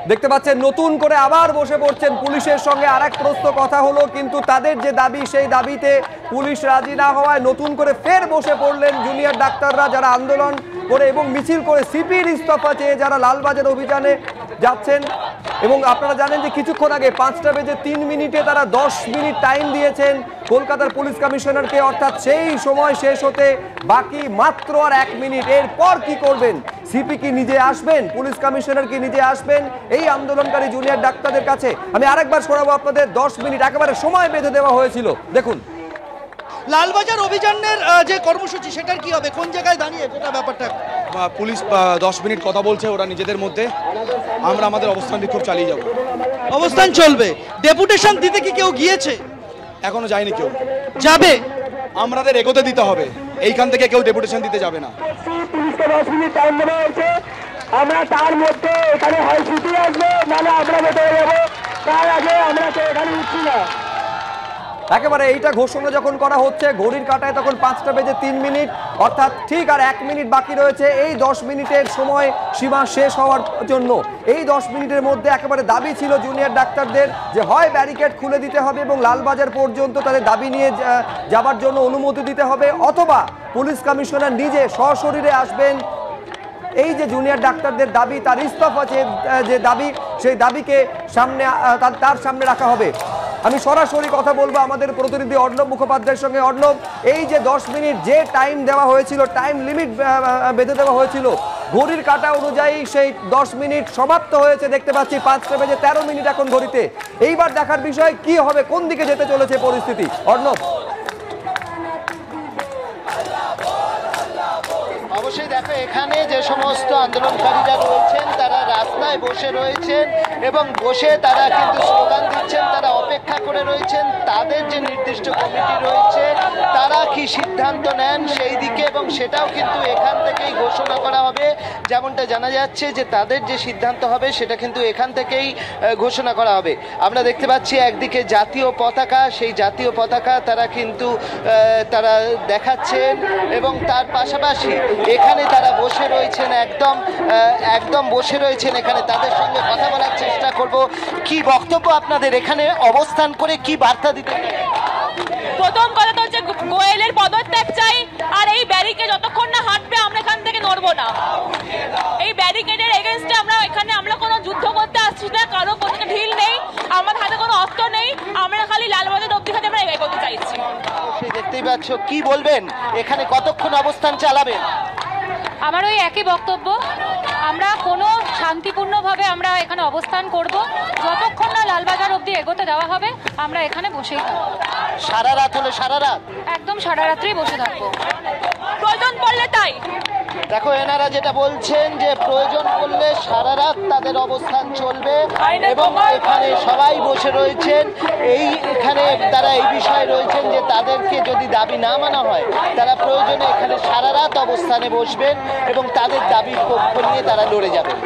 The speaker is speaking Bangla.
দেখতে পাচ্ছেন নতুন করে আবার বসে পড়ছেন পুলিশের সঙ্গে। আরেক প্রশ্ন কথা হলো, কিন্তু তাদের যে দাবি সেই দাবিতে পুলিশ রাজি না হওয়ায় নতুন করে ফের বসে পড়লেন জুনিয়র ডাক্তাররা, যারা আন্দোলন করে এবং মিছিল করে সিপির ইস্তফা চেয়ে যারা লালবাজার অভিযানে যাচ্ছেন। এবং আপনারা জানেন যে কিছুক্ষণ আগে 5টা বেজে 3 মিনিটে তারা 10 মিনিট টাইম দিয়েছেন কলকাতার পুলিশ কমিশনারকে, অর্থাৎ সেই সময় শেষ হতে বাকি মাত্র আর 1 মিনিট। এরপর কি করবেন? সিপি কি নিজে আসবেন? পুলিশ কমিশনার কি নিজে আসবেন এই আন্দোলনকারী জুনিয়র ডাক্তারদের কাছে? আমি আরেকবার শোনাবো আপনাদের। 10 মিনিট একেবারে সময় বেঁধে দেওয়া হয়েছিল। দেখুন লালবাজার অভিযানের যে কর্মসূচি সেটার কি হবে, কোন জায়গায় দাঁড়িয়ে যেটা ব্যাপারটা? পুলিশ 10 মিনিট কথা বলছে ওরা নিজেদের মধ্যে, আমরা আমাদের অবস্থান বিক্ষোভ চালিয়ে যাব। অবস্থান চলবে। ডেপুটেশন দিতে কি কেউ গিয়েছে? এখনো যায়নি কেউ। যাবে? আমাদের এগোতে দিতে হবে, এইখান থেকে কেউ ডেপুটেশন দিতে যাবে না। পুলিশকে 10 মিনিট টাইম দেওয়া হয়েছে, আমরা তার মধ্যে এখানে হয় সিটি আসবে, নাহলে আমরা বেঁধে যাবো, তার আগে আমরা তো এখানে উঠছি না। একেবারে এইটা ঘোষণা যখন করা হচ্ছে ঘড়ির কাঁটায় তখন 5টা বেজে 3 মিনিট, অর্থাৎ ঠিক আর 1 মিনিট বাকি রয়েছে এই 10 মিনিটের সময় সীমা শেষ হওয়ার জন্য। এই 10 মিনিটের মধ্যে একেবারে দাবি ছিল জুনিয়র ডাক্তারদের যে হয় ব্যারিকেড খুলে দিতে হবে এবং লালবাজার পর্যন্ত তাদের দাবি নিয়ে যাবার জন্য অনুমতি দিতে হবে, অথবা পুলিশ কমিশনার নিজে সশরীরে আসবেন। এই যে জুনিয়র ডাক্তারদের দাবি, তার ইস্তফা যে দাবি, সেই দাবিকে তার সামনে রাখা হবে। আমি সরাসরি কথা বলবো আমাদের প্রতিনিধি অর্ণব মুখোপাধ্যায়ের সঙ্গে। অর্ণব, এই যে 10 মিনিট যে টাইম দেওয়া হয়েছিল, টাইম লিমিট বেঁধে দেওয়া হয়েছিল, ঘড়ির কাঁটা অনুযায়ী সেই 10 মিনিট সমাপ্ত হয়েছে দেখতে পাচ্ছি। 5টা বেজে 13 মিনিট এখন ঘড়িতে। এইবার দেখার বিষয় কি হবে, কোন দিকে যেতে চলেছে পরিস্থিতি। অর্ণব, অবশ্যই দেখো, এখানে যে সমস্ত আন্দোলনকারীরা রয়েছেন তারা রাস্তায় বসে রয়েছেন এবং বসে তারা কিন্তু স্লোগান দিচ্ছেন, তারা অপেক্ষা করে রয়েছেন তাদের যে নির্দিষ্ট কমিটি রয়েছে তারা কি সিদ্ধান্ত নেন সেই দিকে, এবং সেটাও কিন্তু এখান থেকেই ঘোষণা করা হবে। যেমনটা জানা যাচ্ছে যে তাদের যে সিদ্ধান্ত হবে সেটা কিন্তু এখান থেকেই ঘোষণা করা হবে। আমরা দেখতে পাচ্ছি একদিকে জাতীয় পতাকা, সেই জাতীয় পতাকা তারা কিন্তু তারা দেখাচ্ছেন এবং তার পাশাপাশি এখানে তারা বসে রয়েছেন, একদম বসে রয়েছেন। এখানে তাদের সঙ্গে কথা বলার চেষ্টা করব। কি বক্তব্য আপনাদের এখানে অবস্থান করে, কি বার্তা দিতে? প্রথম কথা তো হচ্ছে গোয়েলের পদত্যাগ চাই, আর এই ব্যারিকেড যতক্ষণ না হাঁটবে আমরা এখান থেকে নড়বো না। এই ব্যারিকেডের এগেইনস্টে আমরা কোনো যুদ্ধ করতে আসছি না, কারো কোনো ঢিল নেই, আমার হাতে কোনো অস্ত্র নেই, আমরা খালি লালবাজার অবধি খাতে আমরা এগোতে চাইছি। দেখতেই পাচ্ছ, কি বলবেন, এখানে কতক্ষণ অবস্থান চালাবেন? আমার ওই একই বক্তব্য, আমরা কোনো শান্তিপূর্ণভাবে আমরা এখানে অবস্থান করব, যতক্ষণ না লালবাজার অবধি এগোতে দেওয়া হবে আমরা এখানে বসেই থাকবো। সারা রাত হলে সারা রাত? একদম সারা রাত্রেই বসে থাকবো, প্রয়োজন পড়লে তাই। দেখো, এনারা যেটা বলছেন যে প্রয়োজন পড়লে সারা রাত তাদের অবস্থান চলবে এবং এখানে সবাই বসে রয়েছেন। এখানে তারা এই বিষয়ে রয়েছেন যে তাদেরকে যদি দাবি না মানা হয় তারা প্রয়োজনে এখানে সারা রাত অবস্থানে বসবেন এবং তাদের দাবির পক্ষ নিয়ে তারা লড়ে যাবেন।